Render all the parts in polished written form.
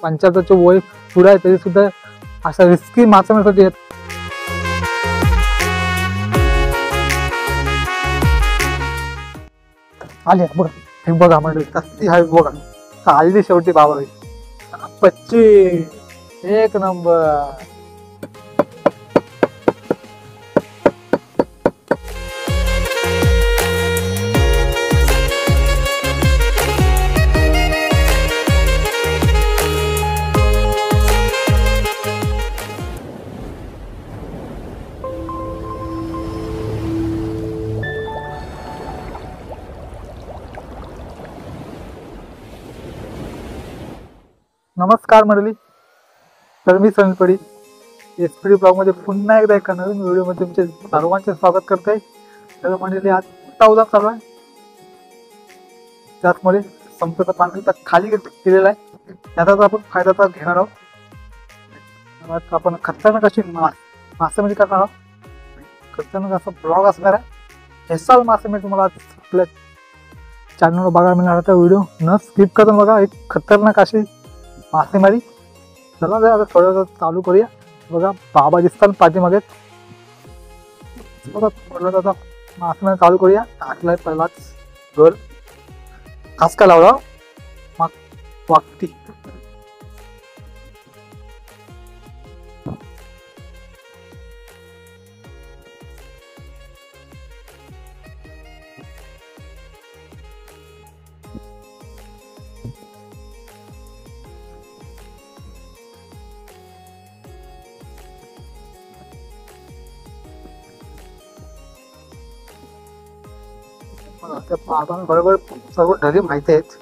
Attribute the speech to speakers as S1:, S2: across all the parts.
S1: 75चे वय पुढे आहे तरी सुद्धा अशा रिस्की मासेमारीसाठी आहेत. आले बघा, हे बघा म्हणजे कशी आहे बघा, आली शेवटी बाबा 25 एक नंबर. नमस्कार मंडळी, तर मी सनपडी एसपीडी ब्लॉगमध्ये पुन्हा एकदा एका नवीन व्हिडिओमध्ये तुमचे सर्वांचे स्वागत करते. तर मंडळी आज मोठा उद्या चालू आहे, त्याचमुळे संपूर्ण पाणी खाली केलेला आहे, त्याचा आपण फायदा तर घेणार आहोत. आज आपण खतरनाक अशी मासेमारी करणार आहोत. खतरनाक असा ब्लॉग असणार आहे. हेसाल मासेमारी तुम्हाला आज आपल्या चॅनलवर बघायला मिळणार आहे. तर व्हिडिओ न स्किप करून बघा, एक खतरनाक अशी मासेमारी. चला आता थोडं चालू करूया. बघा बाबा दिसतात पाठीमागे, बघा थोडं आता मासेमारी चालू करूया. टाकलाय पहिलाच गल, खास का लावला वाकटी. त्या बाबांना बरोबर सर्व ढगे माहिती आहेत,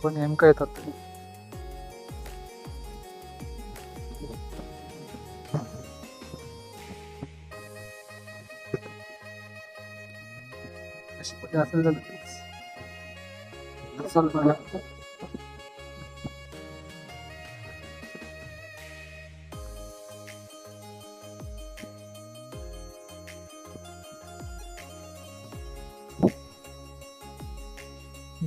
S1: पण नेमकं येतात. असेल तर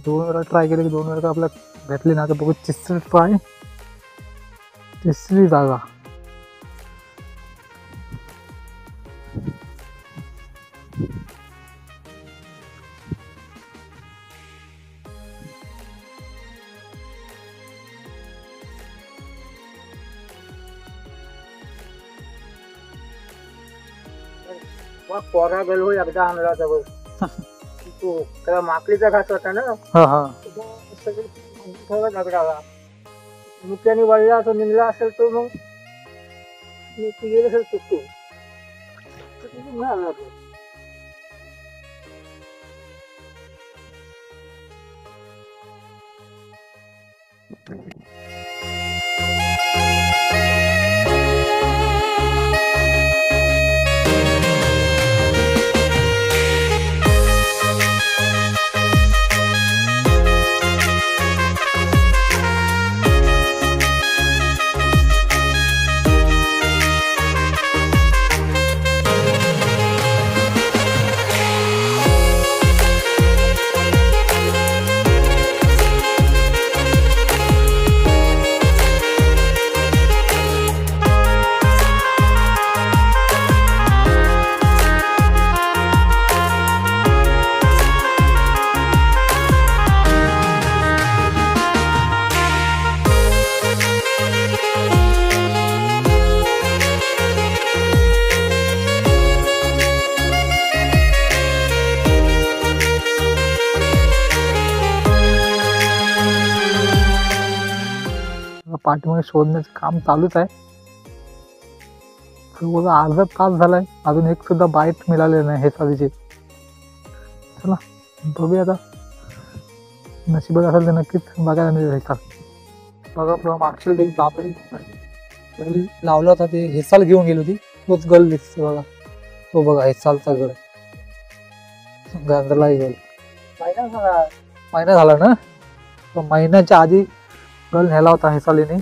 S1: दोन वेळा ट्राय केले की दोन वेळा आपल्याला भेटली ना. तर बघू तिसरी ट्राय, तिसरी जागा.
S2: पोरा गेलो एकदा आणला जवळ तो त्याला माकडीचा घास होता ना. सगळं दगडाला मुक्याने वळला तो निघला असेल तो, मग गेलं असेल चुकतो.
S1: पाठीमागे शोधण्याचं काम चालूच आहे. अर्धा तास झालाय, अजून एक सुद्धा बाईट मिळाले नाही हे साधीचे. चला बघूया आता, नशिबात असेल तर नक्कीच बघायला मिळेल. बघा मागच्या एक बापडी लावला होता, ते हेसाल घेऊन गेली होती, तोच गल दिसतो बघा. तो बघा हेसालचा गळ, गांजरला गल. महिना झाला ना, तो महिन्याच्या आधी गल न्यायला होता हेसालीने,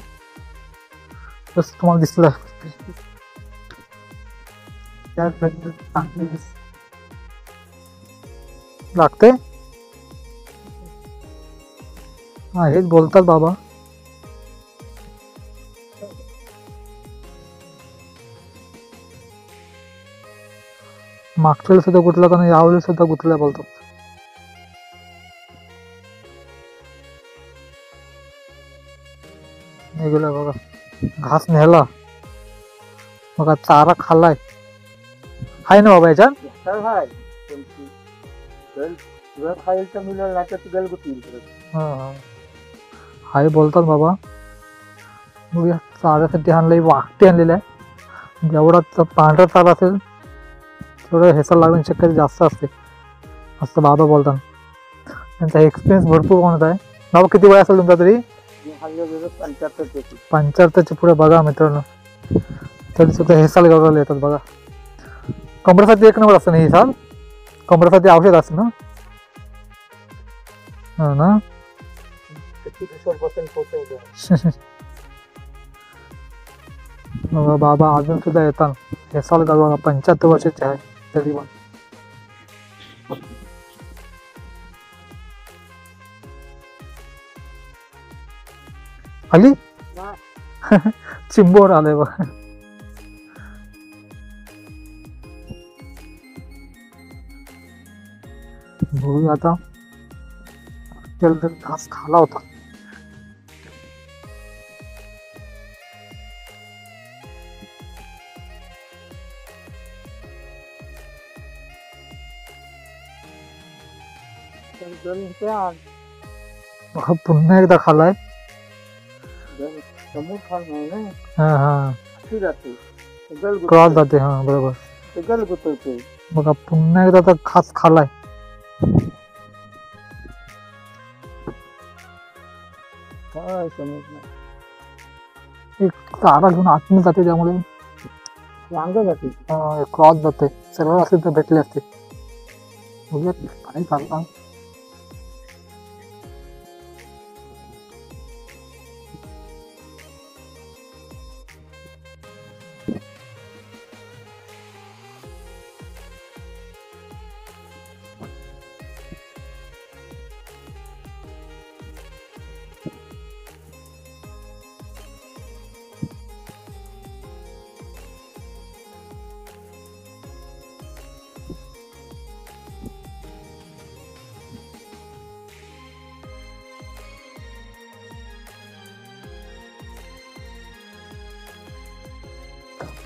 S1: तस तुम्हाला दिसलं. लागते. हा हेच बोलतात बाबा, मागच्या वेळी सुद्धा गुतला तर यावेळी सुद्धा गुतला बोलतो. निघाला बघा, घास नेला बघा, चारा खाल्लाय. हाय ना बाबा याच्यात?
S2: तर हाय तुमची गल खाईल तर मिळेल, नाही तर गल गुतील.
S1: हाय बोलतात बाबा. बघूया, चाऱ्यासाठी आणलंय, वाकटे आणलेलं आहे. जेवढा पांढरा चारा असेल तेवढं हेसायला लागण्याची शक्यता जास्त असते असं बाबा बोलतात. त्यांचा एक्सपिरियन्स भरपूर कोणता आहे. बाबा किती वय असेल तुमचा तरी? 75च्या पुढे बघा मित्रांनो, तरी सुद्धा हेसाल गवराला येतात बघा. कमरेसाठी एक नंबर असतं ना हे साल. कमरेसाठी औषध असतं ना. हा ना. बाबा अजून सुद्धा येतात. हेसाल गवराला 75 वर्षाचे आहे तरी पण. आली चिंबोर आलंय बघ. बघूया आता, घास खाला होता. पुन्हा एकदा खालाय. क्रॉस जाते. हा बरोबर. बघा पुन्हा एकदा तर खास खालाय. एक चारा घेऊन आतमध्ये जाते त्यामुळे जाते. क्रॉस जाते. सरळ असेल तर भेटले असते. बघूया काय चालतं.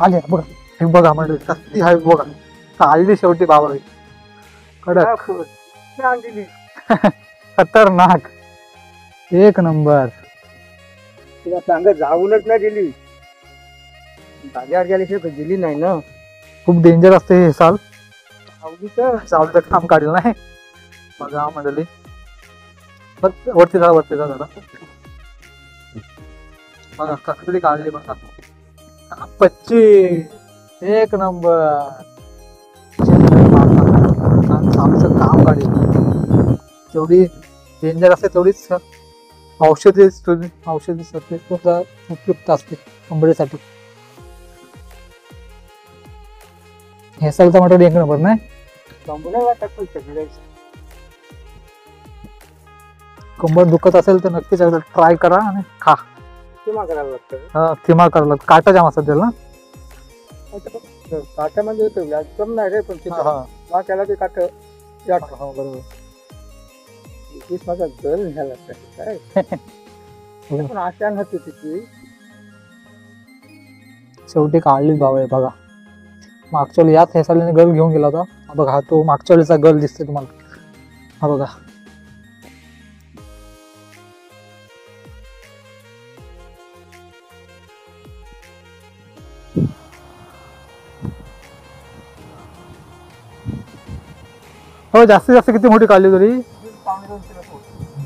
S1: आले बघा, हे बघा म्हणजे कसली आहे बघा. आली शेवटी बाबा कडक. खतरनाक एक नंबर.
S2: तुला सांग जाऊनच नाही दिली, बाजार गेल्याशिवाय दिली नाही ना.
S1: खूप डेंजर असते हे साल. सावलीचं काम काढलं नाही बघा मंडळी. वरती जा वरती जा दादा. बघा कसली काढली बघा. 25 एक नंबर. सावलीचं काम काढेल. जेवढी डेंजर असते तेवढीच औषधी सुद्धा उपयुक्त असते कंबरेसाठी. हे साल टमाटर एक नंबर नाही. कंबर दुखत असेल तर नक्कीच एकदा ट्राय करा आणि खा.
S2: किमा करायला लागतं.
S1: किमा करायला लागतं. काटा जाम असतात त्याला.
S2: काटा म्हणजे कम नाही रे, पण त्याला ते काट बरोबर. माझा गल घ्यायला काय पण आशा नव्हती तिची.
S1: शेवटी काढलीच भाव आहे बघा. मागच्या वेळी याच हेसालीने गल घेऊन गेला होता. बघा हा तो मागच्या वेळीचा गल दिसतोय तुम्हाला. हा बघा. हो जास्तीत जास्त किती मोठी काढली तरी?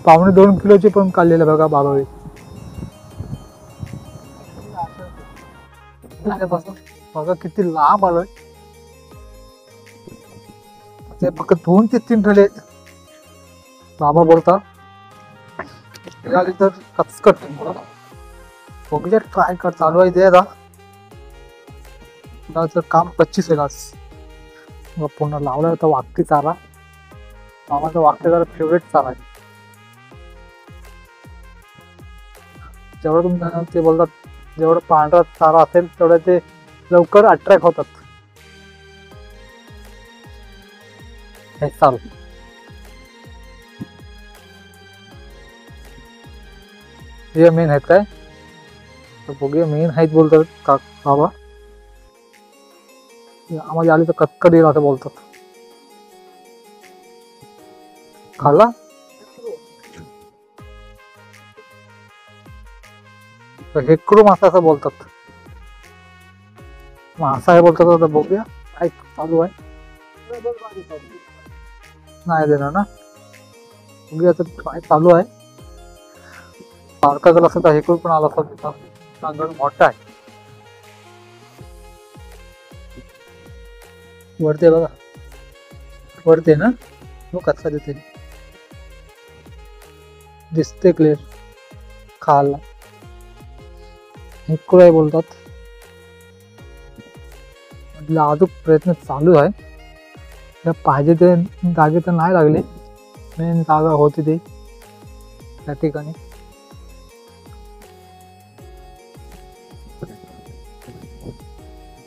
S1: 1.5-2 किलोची पण काढलेलं बघा बाबावी. बघा किती लांब आलोय. ते फक्त 2 ते 3 ठेले बाबा बोलता. तर कचकट बघूया ट्राय कर. चालू आहे ते काम 25 आहे आज. पुन्हा लावला होता वाकटी चारा. मामाचा वाकटी चारा फेवरेट चारा आहे. जेवढं तुम्ही ते बोलतात जेवढं पांढरा चारा असेल तेवढं ते लवकर अट्रॅक्ट होतात. हे चालू हे मेन आहेत काय, तर बघूया मेन आहेत बोलतात का बाबा. आम्हाला आली तर कचकड येईल असं बोलतात. खाल्ला हेकडू मासा असं बोलतात. मासा आहे बोलतात. आता बघूया काय चालू आहे. नाही देणार ना, बघूया आता काय चालू आहे. सारखा जर असं तर हेकडू पण आला असता तिथं. चांगलं मोठा आहे. वरते बघा, वरते ना, हो कचका देते दिसते क्लिअर. खायला हेकडू आहे बोलतात. म्हटलं अजून प्रयत्न चालू आहे. पाहिजे ते जागे तर नाही लागले. मेन जागा होती ते त्या ठिकाणी.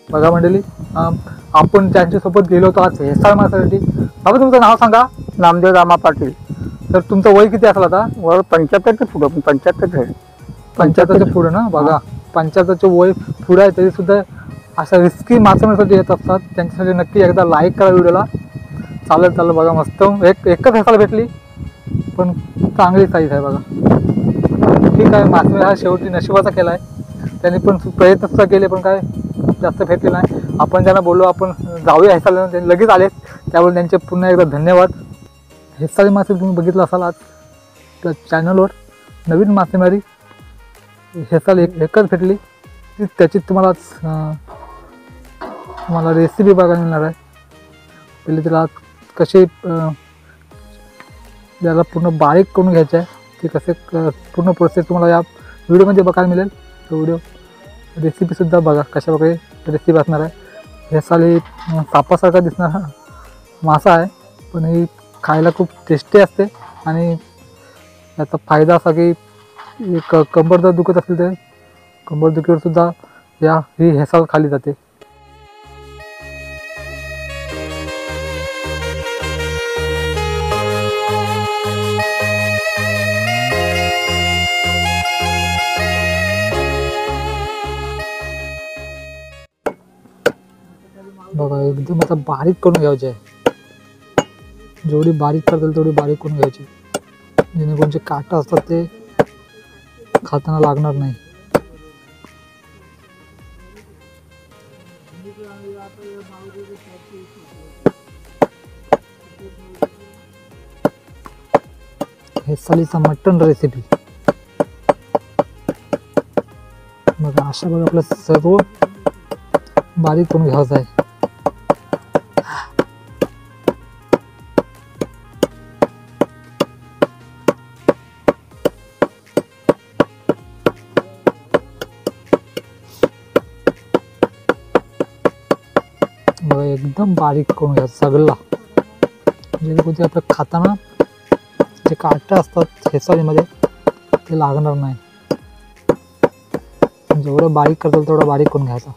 S1: बघा मंडळी, आपण त्यांच्यासोबत गेलो होतो आज हेसाळ मारण्यासाठी. बाबा तुमचं नाव सांगा.
S2: नामदेव रामा पाटील.
S1: तर तुमचं वय किती असेल आता?
S2: वर 75 पुढं 75 आहे.
S1: 75च्या पुढे ना. बघा 75चे वय पुढे आहे तरी सुद्धा अशा रिस्की मासेमारीसाठी येत असतात. त्यांच्यासाठी नक्की एकदा लाईक करा व्हिडिओला. चालेल चालेल. बघा मस्त एकच हेसाळ भेटली पण चांगली साईज आहे बघा. ठीक आहे, मासेमारी हा शेवटी नशिबाचा केला आहे. त्यांनी पण प्रयत्न सुद्धा केले पण काय जास्त भेटले नाही. आपण ज्यांना बोललो आपण जाऊया हेसाळला, त्यांनी लगेच आले. त्यामुळे त्यांचे पुन्हा एकदा धन्यवाद. हेसाळी मासे तुम्ही बघितलं असाल आज त्या चॅनलवर. नवीन मासेमारी हेसाळ एकच भेटली. त्याची तुम्हाला रेसिपी बघायला मिळणार आहे. पहिले त्याला कसे त्याला पूर्ण बारीक करून घ्यायचे आहे ते कसे पूर्ण प्रोसेस तुम्हाला या व्हिडिओमध्ये बघायला मिळेल. तो व्हिडिओ रेसिपीसुद्धा बघा कशा प्रकारे रेसिपी असणार आहे. हेसाळ ही सापासारखा दिसणारा मासा आहे पण ही खायला खूप टेस्टी असते. आणि याचा फायदा असा की कंबर जर दुखत असेल तर कंबर दुखीवर सुद्धा ही हेसाळ खाली जाते. बघा एकदम आता बारीक करून घ्यायचे आहे. जेवढी बारीक करतील तेवढी बारीक करून घ्यायची जेणेकरून जे काटा असतात ते खाताना लागणार नाही. हेसाळीचा मटण रेसिपी बघा. अशा बघा आपलं सर्व बारीक करून घ्यायचं आहे. बघा एकदम बारीक करून घ्यायचं सगळा जेणेकरून ते आपलं खाताना जे काटे असतात हेसाळीमध्ये ते लागणार नाही. जेवढं बारीक करतो तेवढं बारीक करून घ्यायचा.